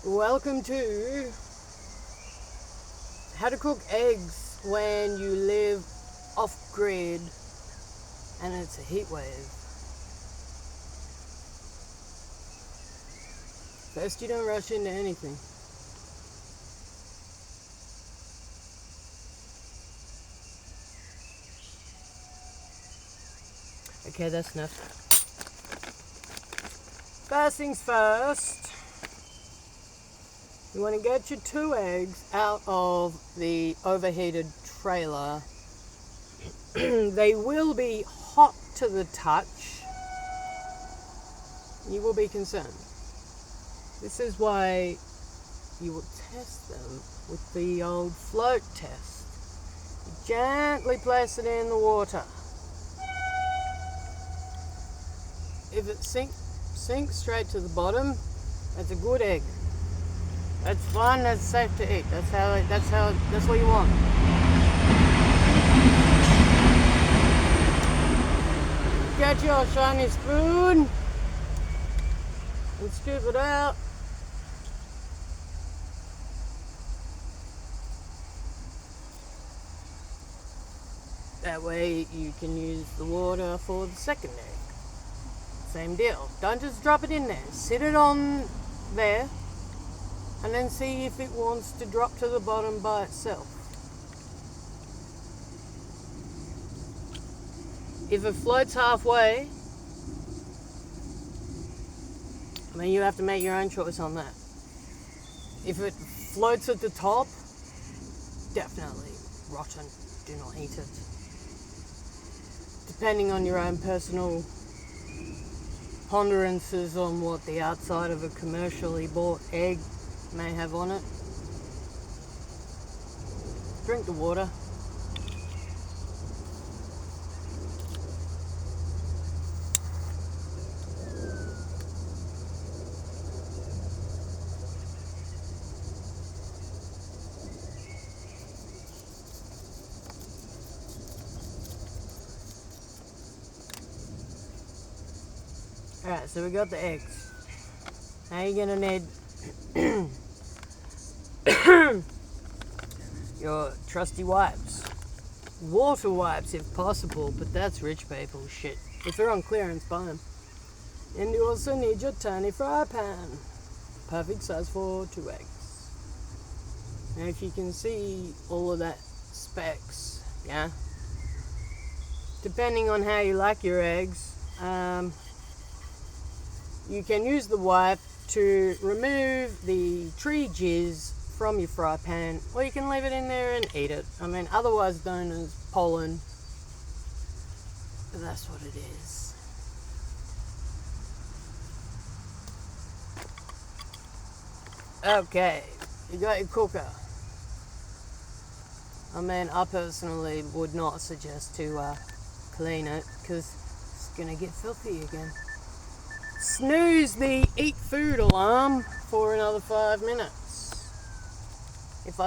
Welcome to how to cook eggs when you live off grid and it's a heat wave. First, you don't rush into anything. Okay, that's enough. First things first. You want to get your 2 eggs out of the overheated trailer. They will be hot to the touch. You will be concerned. This is why you will test them with the old float test. You gently place it in the water. If it sinks straight to the bottom, that's a good egg. That's fine, that's safe to eat. That's what you want. Get your shiny spoon and scoop it out. That way you can use the water for the second egg. Same deal. Don't just drop it in there. Sit it on there. And then see if it wants to drop to the bottom by itself. If it floats halfway, I mean, you have to make your own choice on that. If it floats at the top, definitely rotten. Do not eat it. Depending on your own personal ponderances on what the outside of a commercially bought egg may have on it. Drink the water. Alright, so we got the eggs. Now you're gonna need your trusty wipes. Water wipes if possible, but that's rich people shit. If they're on clearance, buy them. And you also need your tiny fry pan. Perfect size for 2 eggs. Now if you can see all of that specs, yeah? Depending on how you like your eggs, you can use the wipe to remove the tree jizz from your fry pan, or you can leave it in there and eat it. I mean, otherwise known as pollen, but that's what it is. Okay, you got your cooker. I mean, I personally would not suggest to clean it, because it's gonna get filthy again. Snooze the eat food alarm for another 5 minutes. If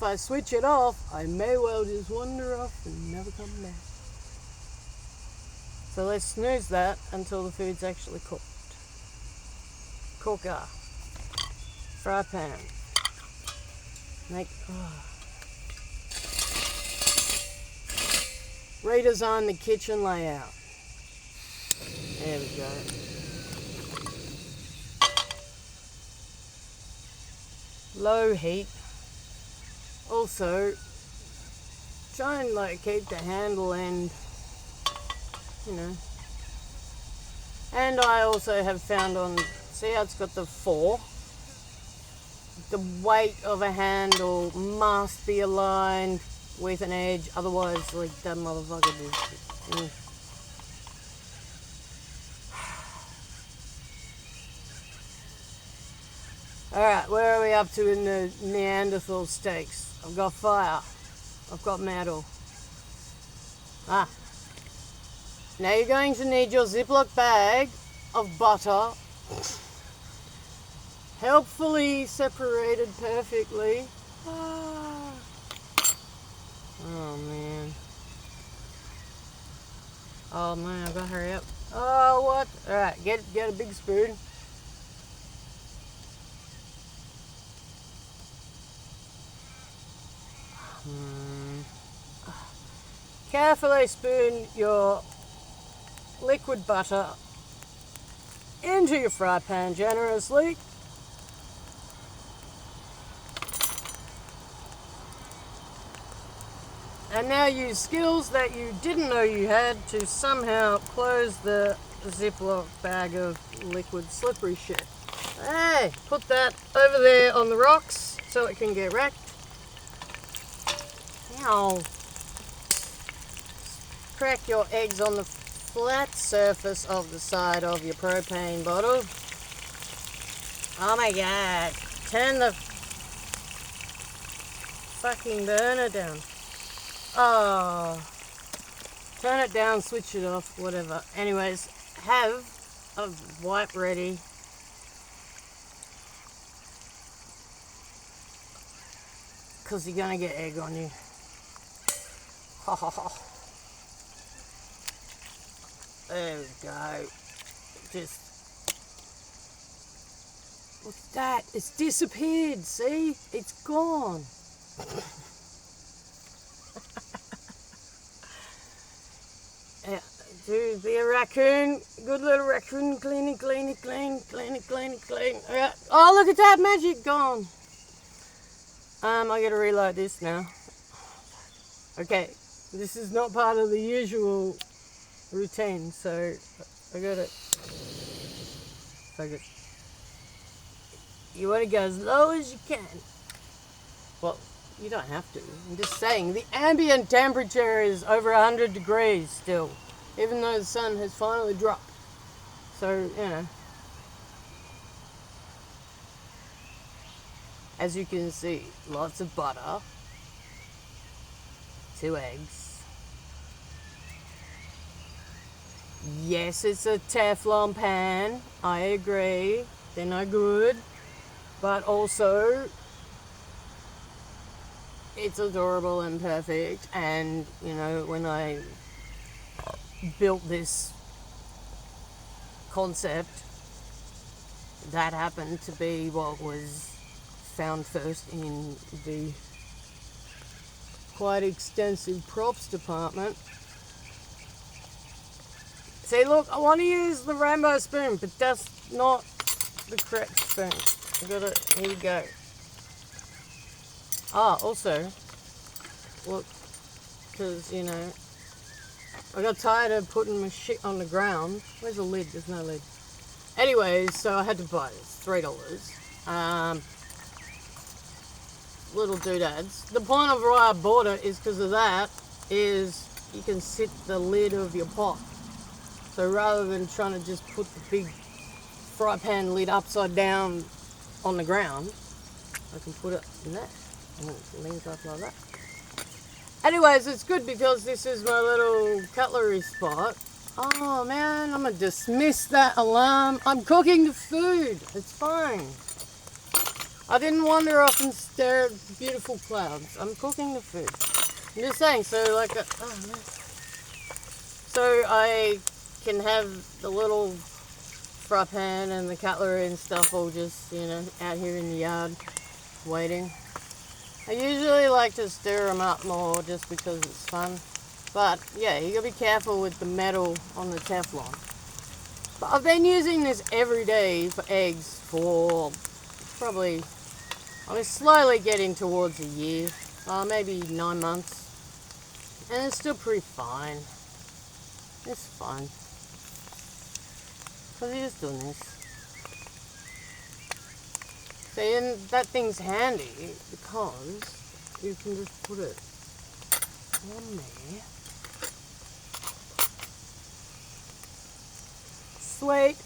I switch it off, I may well just wander off and never come back. So let's snooze that until the food's actually cooked. Cooker. Fry pan. Redesign the kitchen layout. There we go. Low heat. Also, try and keep the handle end, And I also have found see how it's got the 4? The weight of a handle must be aligned with an edge, otherwise that motherfucker just... Alright, where are we up to in the Neanderthal steaks? I've got fire. I've got metal. Now you're going to need your Ziploc bag of butter. Helpfully separated perfectly. Oh man. Oh man, I've got to hurry up. Oh, what? Alright, get a big spoon. Carefully spoon your liquid butter into your fry pan generously. And now use skills that you didn't know you had to somehow close the Ziploc bag of liquid slippery shit. Hey, put that over there on the rocks so it can get wrecked. Now, crack your eggs on the flat surface of the side of your propane bottle. Oh my god, turn the fucking burner down. Oh, turn it down, switch it off, whatever. Anyways, have a wipe ready. Because you're going to get egg on you. Ha ha ha. There we go. Just, what's that? It's disappeared, see? It's gone. Yeah, dude, be a raccoon. Good little raccoon. Clean it, clean it, clean, clean it, clean it, clean. Yeah. Oh, look at that magic gone. I gotta reload this now. Okay, this is not part of the usual routine, so I gotta focus. You wanna go as low as you can. Well, you don't have to. I'm just saying, the ambient temperature is over 100 degrees still, even though the sun has finally dropped. So, you know. As you can see, lots of butter, 2 eggs. Yes, it's a Teflon pan, I agree, they're no good, but also it's adorable and perfect. And you know, when I built this concept, that happened to be what was found first in the quite extensive props department. See, look, I want to use the rainbow spoon, but that's not the correct spoon. I got it. Here you go. Ah, also, look, because, you know, I got tired of putting my shit on the ground. Where's the lid? There's no lid. Anyways, so I had to buy this. $3. Little doodads. The point of why I bought it is because of that, is you can sit the lid of your pot. So rather than trying to just put the big fry pan lid upside down on the ground, I can put it in there and it leans up like that. Anyways, it's good because this is my little cutlery spot. Oh man, I'm gonna dismiss that alarm. I'm cooking the food. It's fine. I didn't wander off and stare at beautiful clouds. I'm cooking the food. I'm just saying, so like, oh man. So I can have the little fry pan and the cutlery and stuff all just, you know, out here in the yard waiting. I usually like to stir them up more just because it's fun. But yeah, you gotta be careful with the metal on the Teflon. But I've been using this every day for eggs for probably, I'm slowly getting towards a year, maybe 9 months, and it's still pretty fine. It's fine. Because you're just doing this. See, and that thing's handy because you can just put it on there. Sweet,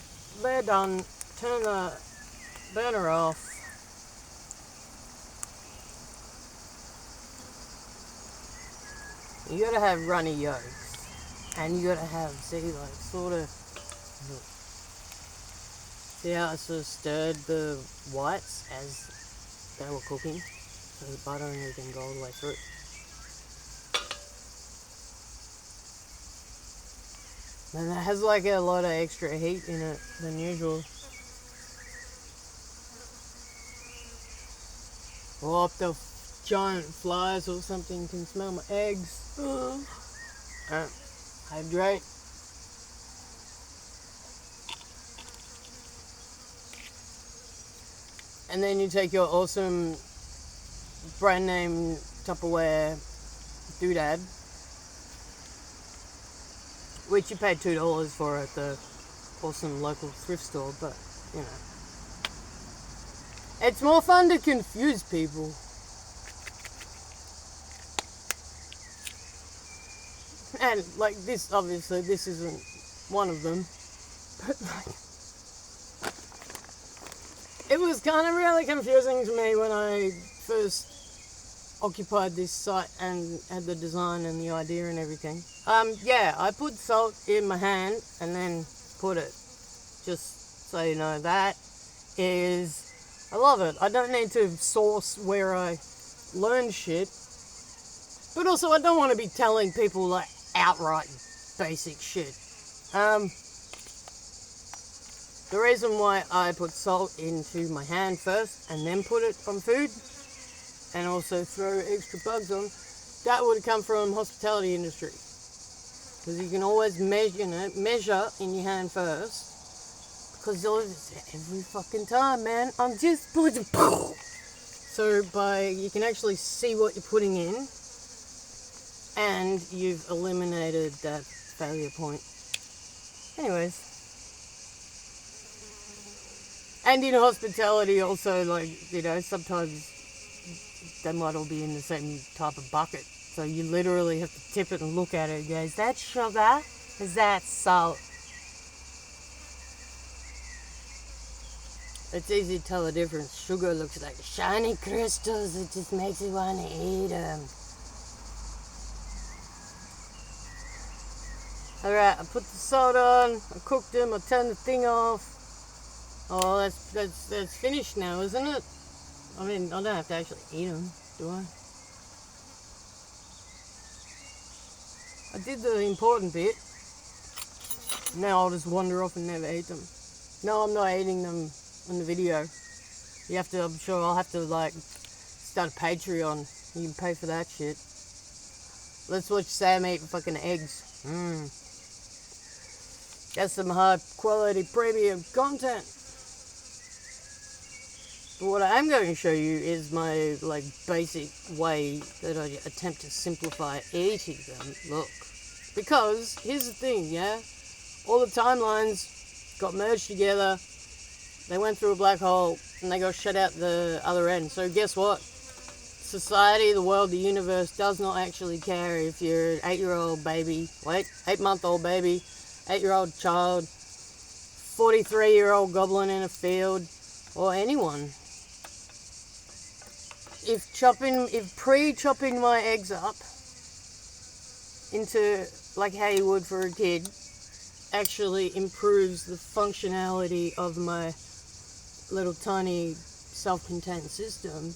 they're done. Turn the burner off. You gotta have runny yolks, and you gotta have, see, like, sort of, see how I sort of stirred the whites as they were cooking, so the butter and everything go all the way through. And it has like a lot of extra heat in it than usual. What the giant flies or something can smell my eggs. Hydrate. And then you take your awesome brand name Tupperware doodad, which you paid $2 for at the awesome local thrift store, but you know, it's more fun to confuse people. And like this, obviously this isn't one of them, but like, it was kind of really confusing to me when I first occupied this site and had the design and the idea and everything. Yeah, I put salt in my hand and then put it. Just so you know, that is, I love it. I don't need to source where I learn shit. But also I don't want to be telling people like outright basic shit. The reason why I put salt into my hand first and then put it on food and also throw extra bugs on, that would come from hospitality industry. Because you can always measure in your hand first. Because every fucking time, man, I'm just putting. So you can actually see what you're putting in, and you've eliminated that failure point. Anyways. And in hospitality also, like, you know, sometimes they might all be in the same type of bucket. So you literally have to tip it and look at it and go, is that sugar? Is that salt? It's easy to tell the difference. Sugar looks like shiny crystals. It just makes you want to eat them. Alright, I put the salt on. I cooked them. I turned the thing off. Oh, that's finished now, isn't it? I mean, I don't have to actually eat them, do I? I did the important bit. Now I'll just wander off and never eat them. No, I'm not eating them in the video. You have to, I'm sure I'll have to like start a Patreon. You can pay for that shit. Let's watch Sam eat fucking eggs. That's some high quality premium content. But what I am going to show you is my like basic way that I attempt to simplify eating them. Look, because here's the thing, yeah, all the timelines got merged together. They went through a black hole and they got shut out the other end. So guess what? Society, the world, the universe does not actually care if you're an 8-year-old baby, 8-month-old baby, 8-year-old child, 43-year-old goblin in a field, or anyone. If pre-chopping my eggs up into like how you would for a kid actually improves the functionality of my little tiny self-contained system,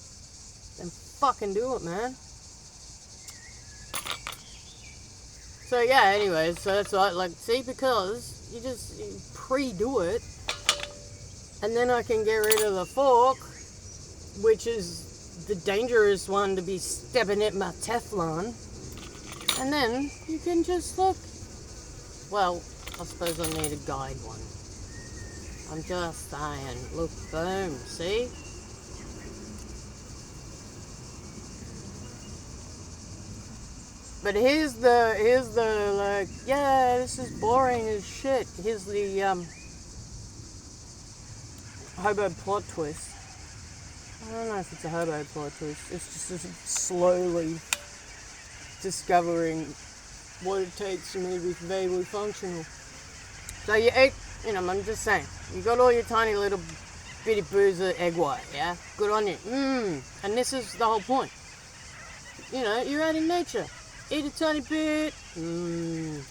then fucking do it, man. So yeah, anyways, so that's what, like, see, because you pre-do it, and then I can get rid of the fork, which is the dangerous one to be stepping at my Teflon, and then you can just look. Well, I suppose I need a guide one. I'm just saying, look, boom, see? But here's the like, yeah, this is boring as shit. Here's the hobo plot twist. I don't know if it's a hobo plot twist. It's just slowly discovering what it takes for me to be vaguely functional. So you eat, you know, I'm just saying, you got all your tiny little bitty boozer egg white, yeah? Good on you. And this is the whole point. You know, you're out in nature. Eat a tiny bit. Eggs.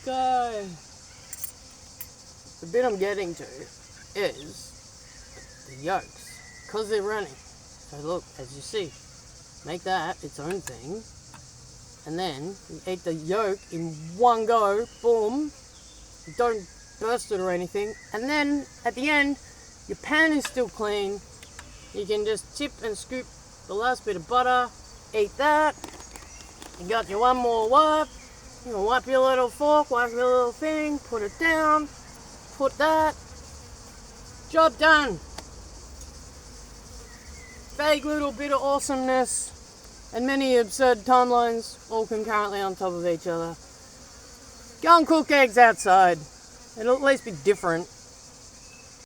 Sky. The bit I'm getting to is the yolks. Because they're running. So look, as you see, make that its own thing. And then you eat the yolk in one go. Boom. Don't burst it or anything. And then at the end, your pan is still clean. You can just tip and scoop the last bit of butter, eat that. You got your one more wipe. You can wipe your little fork, wipe your little thing, put it down, put that. Job done. Vague little bit of awesomeness and many absurd timelines all concurrently on top of each other. Go and cook eggs outside. It'll at least be different.